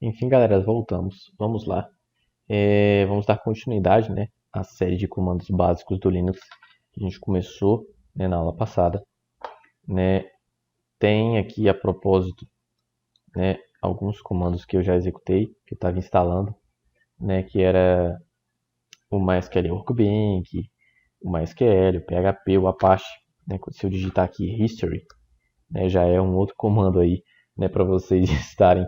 Enfim, galera, voltamos. Vamos lá. Vamos dar continuidade, né, à série de comandos básicos do Linux que a gente começou, né, na aula passada. Né. Tem aqui, a propósito, né, alguns comandos que eu já executei, que eu estava instalando, né, que era o MySQL Workbench, o MySQL, o PHP, o Apache. Né, se eu digitar aqui History, né, já é um outro comando aí, né, para vocês estarem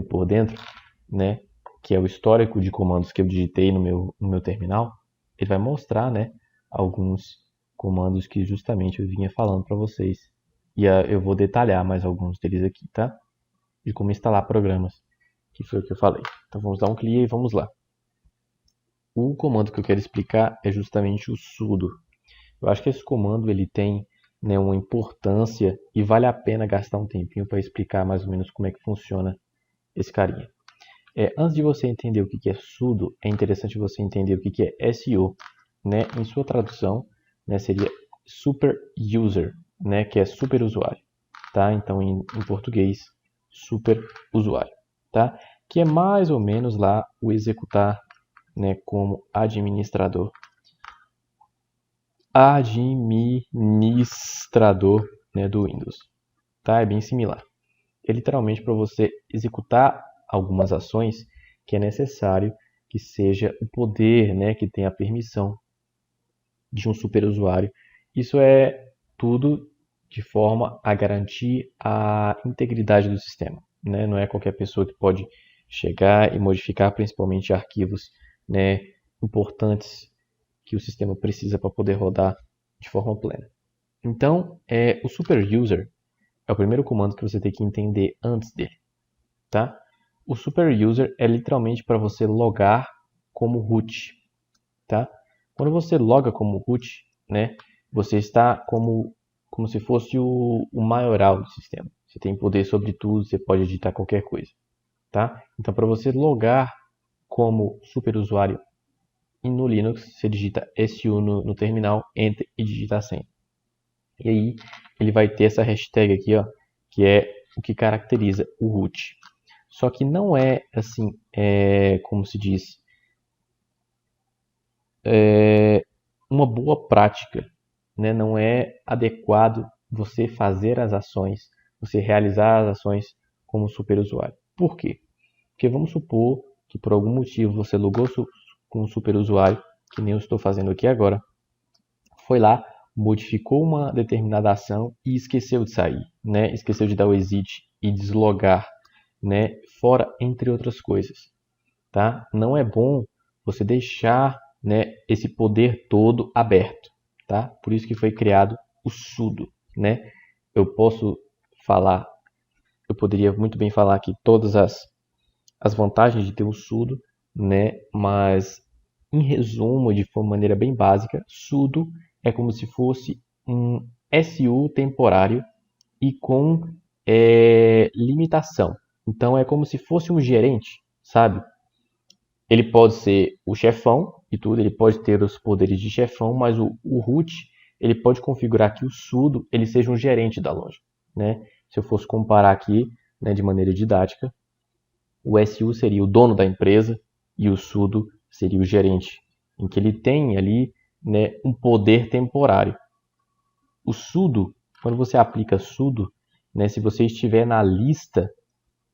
por dentro, né, que é o histórico de comandos que eu digitei no meu terminal. Ele vai mostrar, né, alguns comandos que justamente eu vinha falando para vocês. E eu vou detalhar mais alguns deles aqui, tá? De como instalar programas, que foi o que eu falei. Então vamos dar um clique e vamos lá. O comando que eu quero explicar é justamente o sudo. Eu acho que esse comando ele tem, né, uma importância e vale a pena gastar um tempinho para explicar mais ou menos como é que funciona esse carinha. Antes de você entender o que é sudo, é interessante você entender o que é SU. Né? Em sua tradução, né, seria super user, né, que é super usuário. Tá? Então, em português, super usuário. Tá? Que é mais ou menos lá o executar, né, como administrador. Administrador, né, do Windows. Tá? É bem similar. É literalmente para você executar algumas ações que é necessário que seja o poder, né, que tenha a permissão de um superusuário. Isso é tudo de forma a garantir a integridade do sistema. Né? Não é qualquer pessoa que pode chegar e modificar principalmente arquivos, né, importantes que o sistema precisa para poder rodar de forma plena. Então, o super user é o primeiro comando que você tem que entender antes dele. Tá? O super user é literalmente para você logar como root. Tá? Quando você loga como root, né, você está como se fosse o maioral do sistema. Você tem poder sobre tudo, você pode editar qualquer coisa. Tá? Então, para você logar como superusuário no Linux, você digita SU no terminal, Enter e digita a senha. E aí ele vai ter essa hashtag aqui, ó, que é o que caracteriza o root. Só que não é assim, como se diz, uma boa prática, né? Não é adequado você fazer as ações, você realizar as ações como superusuário. Por quê? Porque vamos supor que por algum motivo você logou com um superusuário, que nem eu estou fazendo aqui agora, foi lá, modificou uma determinada ação e esqueceu de sair, né? Esqueceu de dar o exit e deslogar, né? Fora, entre outras coisas, tá? Não é bom você deixar, né, esse poder todo aberto, tá? Por isso que foi criado o sudo, né? Eu poderia muito bem falar aqui todas as vantagens de ter o sudo, né? Mas em resumo, de uma maneira bem básica, sudo é como se fosse um SU temporário e com limitação. Então é como se fosse um gerente, sabe? Ele pode ser o chefão e tudo, ele pode ter os poderes de chefão, mas o root ele pode configurar que o sudo ele seja um gerente da loja, né? Se eu fosse comparar aqui, né, de maneira didática, o SU seria o dono da empresa e o sudo seria o gerente, em que ele tem ali, né, um poder temporário. O sudo, quando você aplica sudo, né, se você estiver na lista,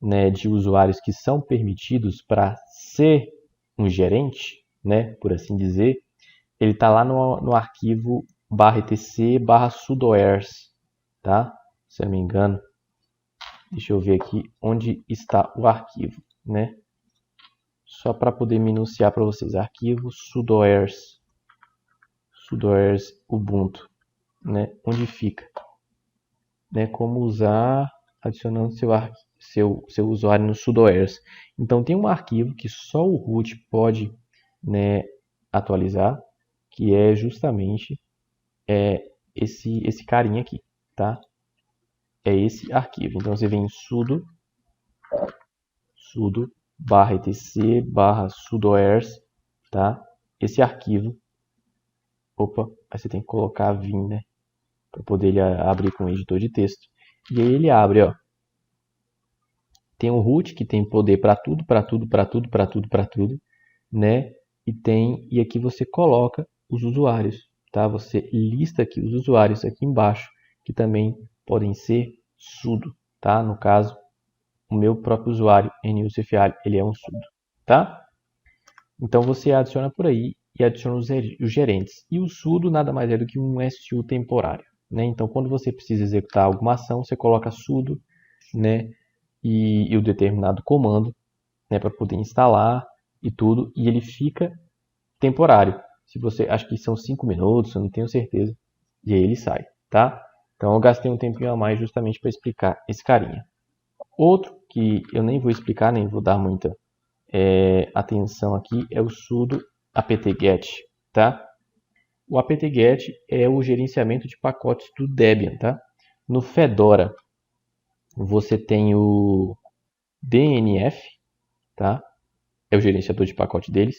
né, de usuários que são permitidos para ser um gerente, né, por assim dizer, ele está lá no arquivo /etc/sudoers, tá? Se eu não me engano, deixa eu ver aqui onde está o arquivo, né? Só para poder minuciar para vocês, arquivo sudoers Ubuntu, né? Onde fica, né? Como usar adicionando seu usuário no sudoers. Então tem um arquivo que só o root pode, né, atualizar, que é justamente esse carinha aqui, tá? É esse arquivo. Então você vem em sudo /etc/sudoers, tá? Esse arquivo. Opa, aí você tem que colocar a vim, né? Para poder ele abrir com o editor de texto. E aí ele abre, ó. tem o root, que tem poder para tudo, né? E aqui você coloca os usuários, tá? Você lista aqui os usuários aqui embaixo, que também podem ser sudo, tá? No caso, o meu próprio usuário, NUCFI, ele é um sudo, tá? Então você adiciona por aí e adiciona os gerentes. E o sudo nada mais é do que um SU temporário, né? Então quando você precisa executar alguma ação, você coloca sudo, né? E o determinado comando, né? Para poder instalar e tudo, e ele fica temporário. Se você, acho que são 5 minutos, eu não tenho certeza, e aí ele sai, tá? Então eu gastei um tempinho a mais justamente para explicar esse carinha. Outro que eu nem vou explicar, nem vou dar muita atenção aqui, é o sudo apt-get, tá? O apt-get é o gerenciamento de pacotes do Debian, tá? No Fedora, você tem o DNF, tá? É o gerenciador de pacote deles.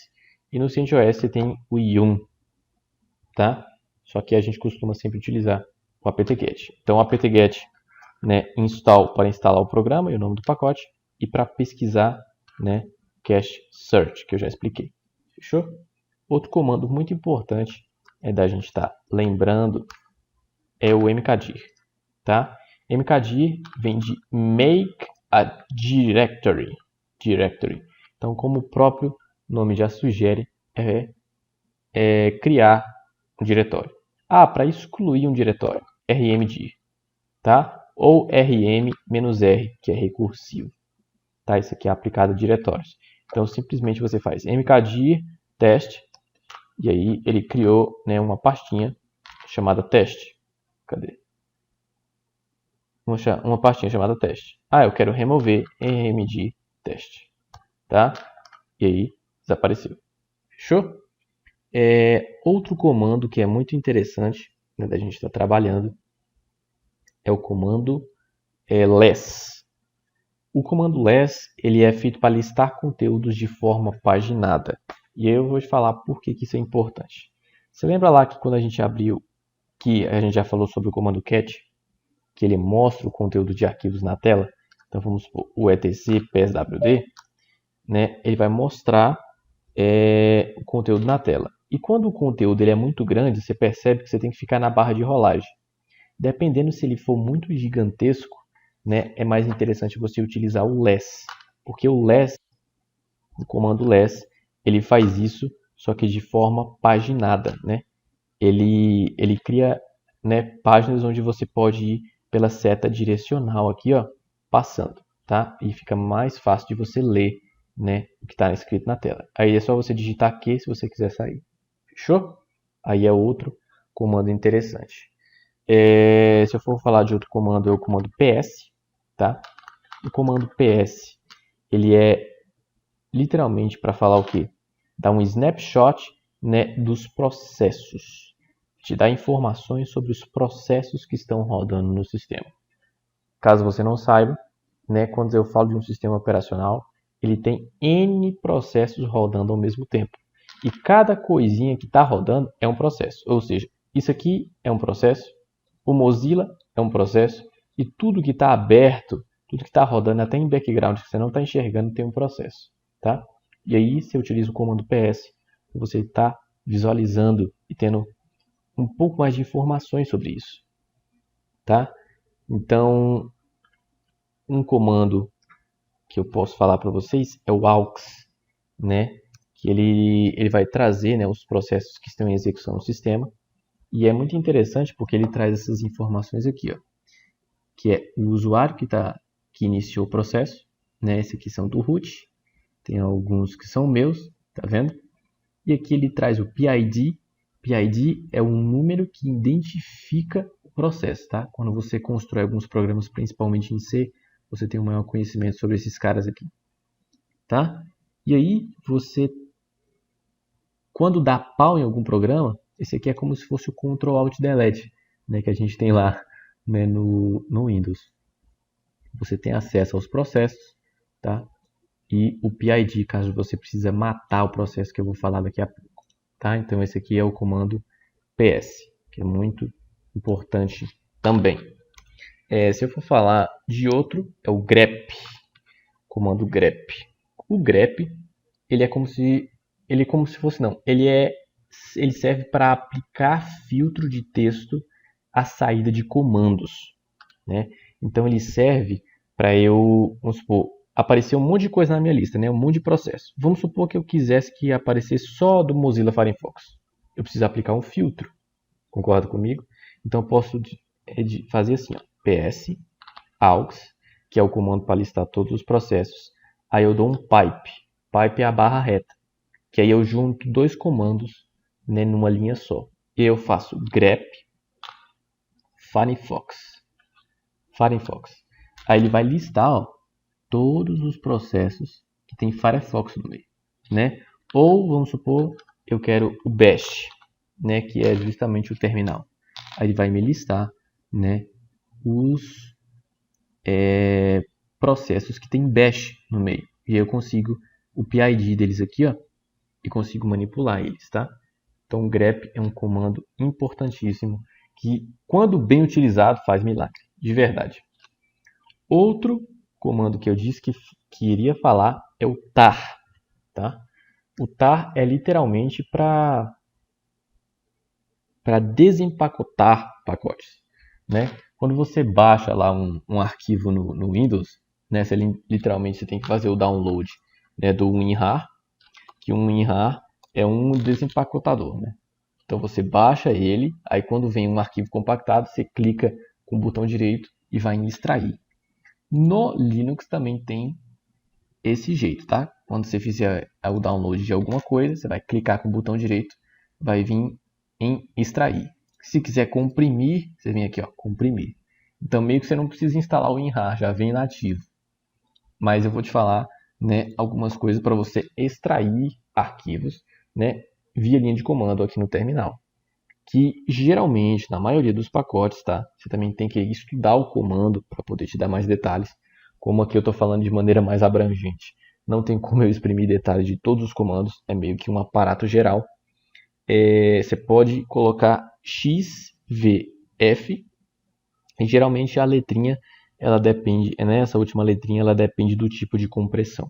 E no CentOS você tem o yum, tá? Só que a gente costuma sempre utilizar o apt-get. Então, o apt-get, né, install para instalar o programa e o nome do pacote, e para pesquisar, né, cache search, que eu já expliquei. Fechou? Outro comando muito importante da gente estar lembrando é o mkdir, tá? Mkdir vem de make a directory. Então, como o próprio nome já sugere, é criar um diretório. Para excluir um diretório, rmdir, tá? Ou rm-r, que é recursivo. Tá? Isso aqui é aplicado a diretórios. Então, simplesmente você faz mkdir teste, e aí ele criou, né, uma pastinha chamada teste. Cadê? Uma pastinha chamada teste. Eu quero remover rmdir teste, tá? E aí desapareceu. Fechou? Outro comando que é muito interessante, né, da gente estar trabalhando é o comando less. O comando less ele é feito para listar conteúdos de forma paginada. E eu vou te falar por que isso é importante. Você lembra lá que quando a gente abriu, que a gente já falou sobre o comando cat, que ele mostra o conteúdo de arquivos na tela? Então vamos supor, o etc pswd, né, ele vai mostrar o conteúdo na tela. E quando o conteúdo ele é muito grande, você percebe que você tem que ficar na barra de rolagem. Dependendo se ele for muito gigantesco, né, é mais interessante você utilizar o less. Porque o less, o comando less, ele faz isso, só que de forma paginada, né? Ele cria, né, páginas onde você pode ir pela seta direcional aqui, ó, passando, tá? E fica mais fácil de você ler, né, o que está escrito na tela. Aí é só você digitar Q se você quiser sair. Fechou? Aí é outro comando interessante. Se eu for falar de outro comando, é o comando ps, tá? O comando ps, ele é literalmente para falar o quê? Dar um snapshot, né, dos processos. Te dá informações sobre os processos que estão rodando no sistema. Caso você não saiba, né, quando eu falo de um sistema operacional, ele tem N processos rodando ao mesmo tempo. E cada coisinha que está rodando é um processo. Ou seja, isso aqui é um processo, o Mozilla é um processo, e tudo que está aberto, tudo que está rodando até em background que você não está enxergando tem um processo, tá? E aí você utiliza o comando ps, você está visualizando e tendo um pouco mais de informações sobre isso, tá? Então, um comando que eu posso falar para vocês é o aux, né? Que ele vai trazer, né, os processos que estão em execução no sistema. E é muito interessante porque ele traz essas informações aqui, ó, que é o usuário que iniciou o processo, né? Esse aqui são do root, tem alguns que são meus, tá vendo? E aqui ele traz o PID. PID é um número que identifica o processo, tá? Quando você constrói alguns programas, principalmente em C, você tem um maior conhecimento sobre esses caras aqui, tá? E aí você, quando dá pau em algum programa, esse aqui é como se fosse o Ctrl Alt Delete, né, que a gente tem lá, né, no Windows. Você tem acesso aos processos, tá? E o PID, caso você precisa matar o processo que eu vou falar daqui a pouco, tá? Então esse aqui é o comando ps, que é muito importante também. Se eu for falar de outro, é o grep. comando grep. O grep, ele é como se fosse, não, ele serve para aplicar filtro de texto à saída de comandos, né? Então ele serve para eu, vamos supor, aparecer um monte de coisa na minha lista, né? Um monte de processo. Vamos supor que eu quisesse que aparecesse só do Mozilla Firefox. Eu preciso aplicar um filtro. Concorda comigo? Então eu posso fazer assim, ó, ps aux, que é o comando para listar todos os processos. Aí eu dou um pipe. Pipe é a barra reta, que aí eu junto dois comandos, né, numa linha só. E eu faço grep Firefox. Aí ele vai listar, ó, todos os processos que tem Firefox no meio, né? Ou vamos supor, eu quero o bash, né, que é justamente o terminal. Aí ele vai me listar, né, os processos que tem bash no meio. E aí eu consigo o PID deles aqui, ó, e consigo manipular eles, tá? Então o grep é um comando importantíssimo que, quando bem utilizado, faz milagre, de verdade. Outro comando que eu disse que iria falar é o tar, tá? O tar é literalmente para desempacotar pacotes, né? Quando você baixa lá um arquivo no Windows, né, literalmente você tem que fazer o download, né, do WinRAR, que um WinRAR é um desempacotador, né? Então você baixa ele, aí quando vem um arquivo compactado, você clica com o botão direito e vai em extrair. No Linux também tem esse jeito, tá? Quando você fizer o download de alguma coisa, você vai clicar com o botão direito, vai vir em extrair. Se quiser comprimir, você vem aqui, ó, comprimir. Então meio que você não precisa instalar o WinRAR, já vem nativo. Mas eu vou te falar, né, algumas coisas para você extrair arquivos, né, via linha de comando aqui no terminal. Que geralmente, na maioria dos pacotes, tá? Você também tem que estudar o comando para poder te dar mais detalhes. Como aqui eu estou falando de maneira mais abrangente. Não tem como eu exprimir detalhes de todos os comandos, é meio que um aparato geral. Você pode colocar XVF, e geralmente a letrinha, ela depende, né, essa última letrinha, ela depende do tipo de compressão.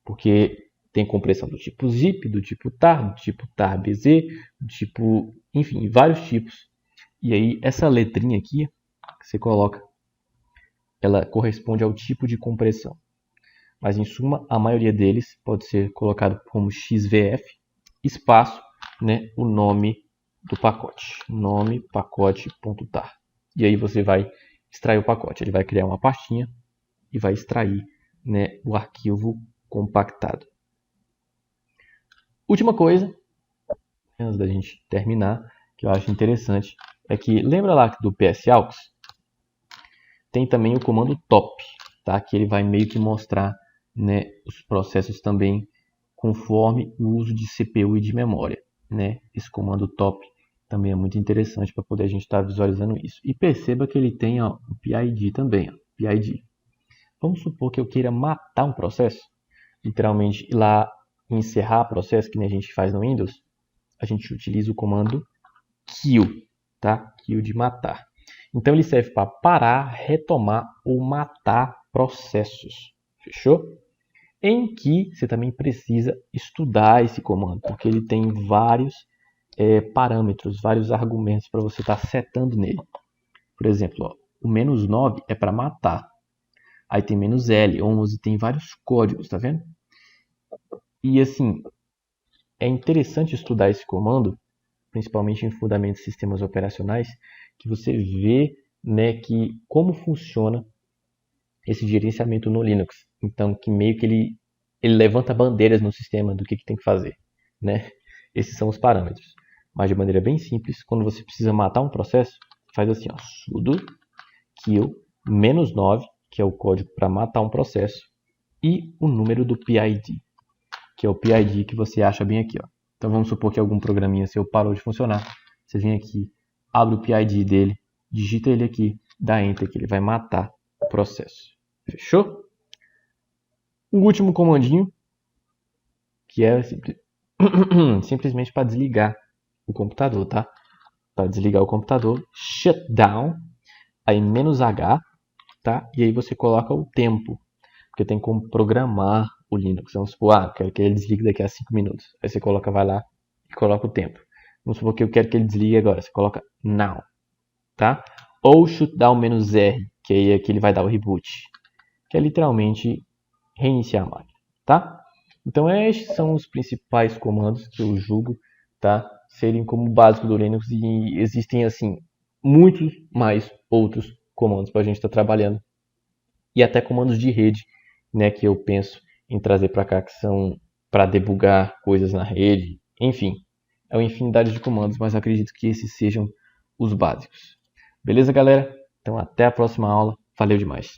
Porque tem compressão do tipo zip, do tipo tar, do tipo tar-bz, do tipo, enfim, vários tipos. E aí essa letrinha aqui que você coloca, ela corresponde ao tipo de compressão. Mas em suma, a maioria deles pode ser colocado como XVF, espaço, né, o nome do pacote, nome pacote.tar. E aí você vai extrair o pacote. Ele vai criar uma pastinha e vai extrair, né, o arquivo compactado. Última coisa, antes da gente terminar, que eu acho interessante, é que lembra lá do PSAux? Tem também o comando top, tá? Que ele vai meio que mostrar, né, os processos também conforme o uso de CPU e de memória, né? Esse comando top também é muito interessante para poder a gente estar visualizando isso. E perceba que ele tem, ó, o PID também, ó, PID. Vamos supor que eu queira matar um processo, literalmente ir lá e encerrar o processo, que nem a gente faz no Windows. A gente utiliza o comando kill, tá? Kill de matar. Então ele serve para parar, retomar ou matar processos. Fechou? Em que você também precisa estudar esse comando, porque ele tem vários parâmetros, vários argumentos para você estar setando nele. Por exemplo, ó, o -9 é para matar. Aí tem -L, 11, tem vários códigos, tá vendo? E assim, é interessante estudar esse comando, principalmente em fundamentos de sistemas operacionais, que você vê, né, que como funciona esse gerenciamento no Linux. Então, que meio que ele levanta bandeiras no sistema do que tem que fazer, né? Esses são os parâmetros. Mas de maneira bem simples, quando você precisa matar um processo, faz assim, ó, sudo kill -9, que é o código para matar um processo, e o número do PID, que é o PID que você acha bem aqui, ó. Então vamos supor que algum programinha seu parou de funcionar. Você vem aqui, abre o PID dele, digita ele aqui, dá Enter, que ele vai matar o processo. Fechou? O último comandinho, que é simplesmente para desligar o computador, tá? Para desligar o computador, shutdown, aí -H, tá? E aí você coloca o tempo. porque tem como programar o Linux. Vamos supor, quero que ele desligue daqui a 5 minutos. Aí você vai lá e coloca o tempo. Vamos supor que eu quero que ele desligue agora. Você coloca now, tá? Ou shutdown "-r", que aí é que ele vai dar o reboot, que é literalmente reiniciar a máquina, tá? Então estes são os principais comandos que eu julgo, tá, serem como básico do Linux, e existem assim muitos mais outros comandos para a gente estar trabalhando, e até comandos de rede, né, que eu penso em trazer para cá, que são para debugar coisas na rede, enfim, é uma infinidade de comandos, mas acredito que esses sejam os básicos. Beleza, galera? Então até a próxima aula. Valeu demais!